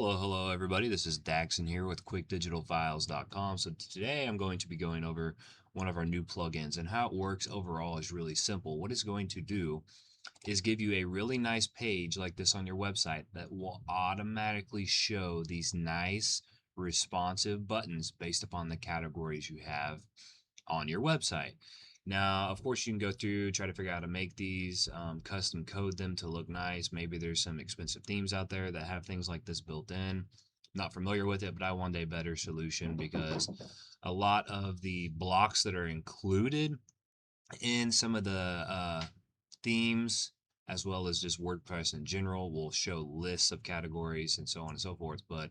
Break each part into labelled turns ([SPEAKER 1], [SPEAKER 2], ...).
[SPEAKER 1] Hello everybody. This is Daxon here with QuickDigitalFiles.com. So today I'm going to be going over one of our new plugins, and how it works overall is really simple. What it's going to do is give you a really nice page like this on your website that will automatically show these nice responsive buttons based upon the categories you have on your website. Now, of course, you can go through, try to figure out how to make these, custom code them to look nice. Maybe there's some expensive themes out there that have things like this built in. Not familiar with it, but I want a better solution because a lot of the blocks that are included in some of the themes, as well as just WordPress in general, will show lists of categories and so on and so forth. But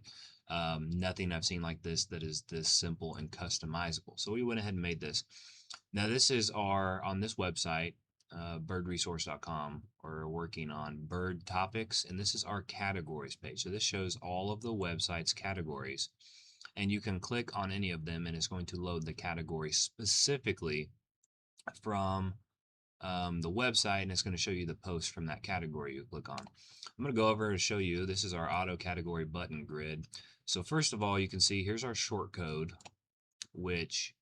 [SPEAKER 1] nothing I've seen like this that is this simple and customizable. So we went ahead and made this. Now this is on this website, birdresource.com, we're working on bird topics, and this is our categories page. So this shows all of the website's categories, and you can click on any of them and it's going to load the category specifically from the website, and it's going to show you the post from that category you click on. I'm going to go over and show you. This is our auto category button grid. So first of all, you can see here's our shortcode, which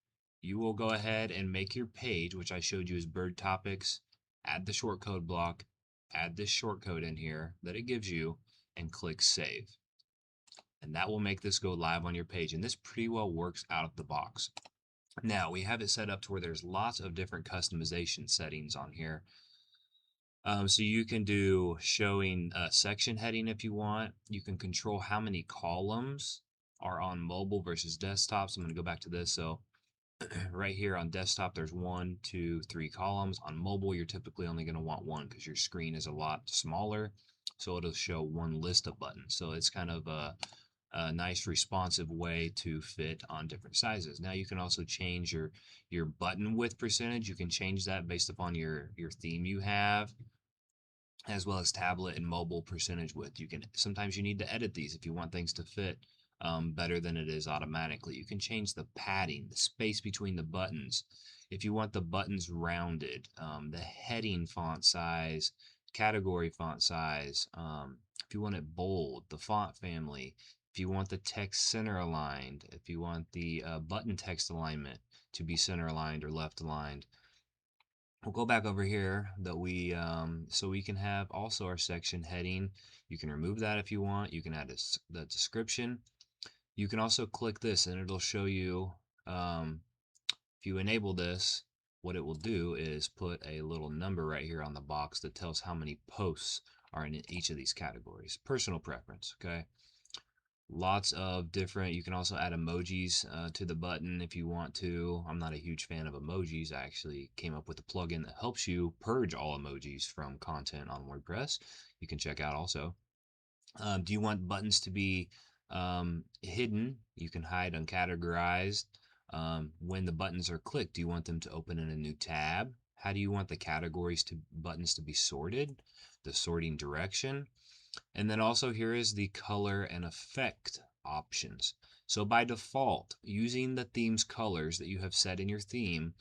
[SPEAKER 1] you will go ahead and make your page, which I showed you as bird topics, add the shortcode block, add this shortcode in here that it gives you, and click save. And that will make this go live on your page. And this pretty well works out of the box. Now we have it set up to where there's lots of different customization settings on here. So you can do showing a section heading if you want. You can control how many columns are on mobile versus desktop. So I'm going to go back to this. So right here on desktop, there's 1, 2, 3 columns. On mobile, you're typically only going to want one because your screen is a lot smaller. So it'll show one list of buttons. So it's kind of a nice responsive way to fit on different sizes. Now you can also change your button width percentage. You can change that based upon your theme you have, as well as tablet and mobile percentage width. Sometimes you need to edit these if you want things to fit better than it is automatically. You can change the padding, the space between the buttons. If you want the buttons rounded, the heading font size, category font size, if you want it bold, the font family, if you want the text center aligned, if you want the button text alignment to be center aligned or left aligned. We'll go back over here so we can have also our section heading. You can remove that if you want. You can add the description. You can also click this and it'll show you, if you enable this, what it will do is put a little number right here on the box that tells how many posts are in each of these categories. Personal preference, okay? Lots of different, you can also add emojis to the button if you want to. I'm not a huge fan of emojis. I actually came up with a plugin that helps you purge all emojis from content on WordPress. You can check out also. Do you want buttons to be hidden? You can hide uncategorized. When the buttons are clicked, do you want them to open in a new tab? How do you want the buttons to be sorted? The sorting direction. And then also here is the color and effect options. So by default, using the theme's colors that you have set in your theme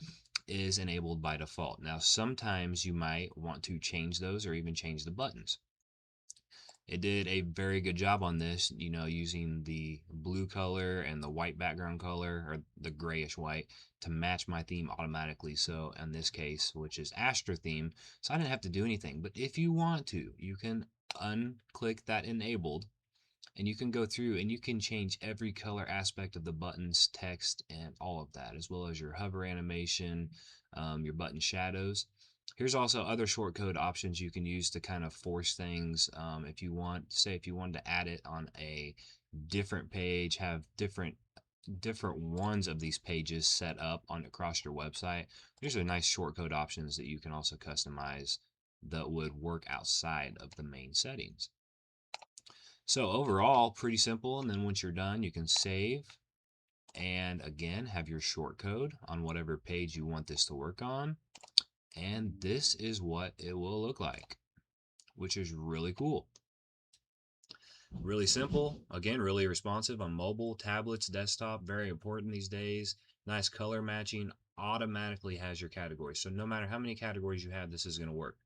[SPEAKER 1] is enabled by default. Now sometimes you might want to change those or even change the buttons. It did a very good job on this, using the blue color and the white background color, or the grayish white, to match my theme automatically. So in this case, which is Astra theme, so I didn't have to do anything. But if you want to, you can unclick that enabled, and you can go through and you can change every color aspect of the buttons, text, and all of that, as well as your hover animation, your button shadows. Here's also other shortcode options you can use to kind of force things. If you wanted to add it on a different page, have different ones of these pages set up across your website. These are nice shortcode options that you can also customize that would work outside of the main settings. So overall, pretty simple. And then once you're done, you can save and again have your shortcode on whatever page you want this to work on. And this is what it will look like, which is really cool. Really simple, again, really responsive on mobile, tablets, desktop, very important these days. Nice color matching, automatically has your category. So no matter how many categories you have, this is going to work.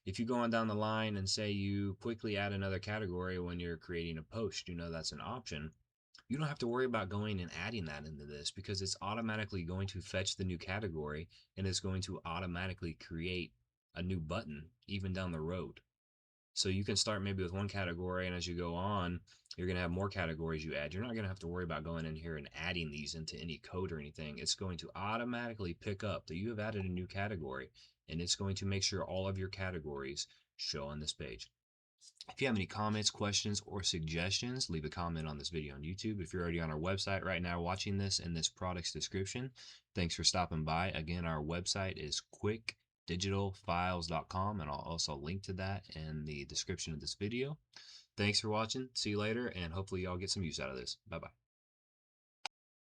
[SPEAKER 1] If you go on down the line and say you quickly add another category when you're creating a post, that's an option. You don't have to worry about going and adding that into this because it's automatically going to fetch the new category and it's going to automatically create a new button even down the road. So you can start maybe with one category, and as you go on, you're going to have more categories you add. You're not going to have to worry about going in here and adding these into any code or anything. It's going to automatically pick up that you have added a new category, and it's going to make sure all of your categories show on this page. If you have any comments, questions, or suggestions, leave a comment on this video on YouTube. If you're already on our website right now watching this in this product's description, thanks for stopping by. Again, our website is quickdigitalfiles.com, and I'll also link to that in the description of this video. Thanks for watching. See you later, and hopefully y'all get some use out of this. Bye-bye.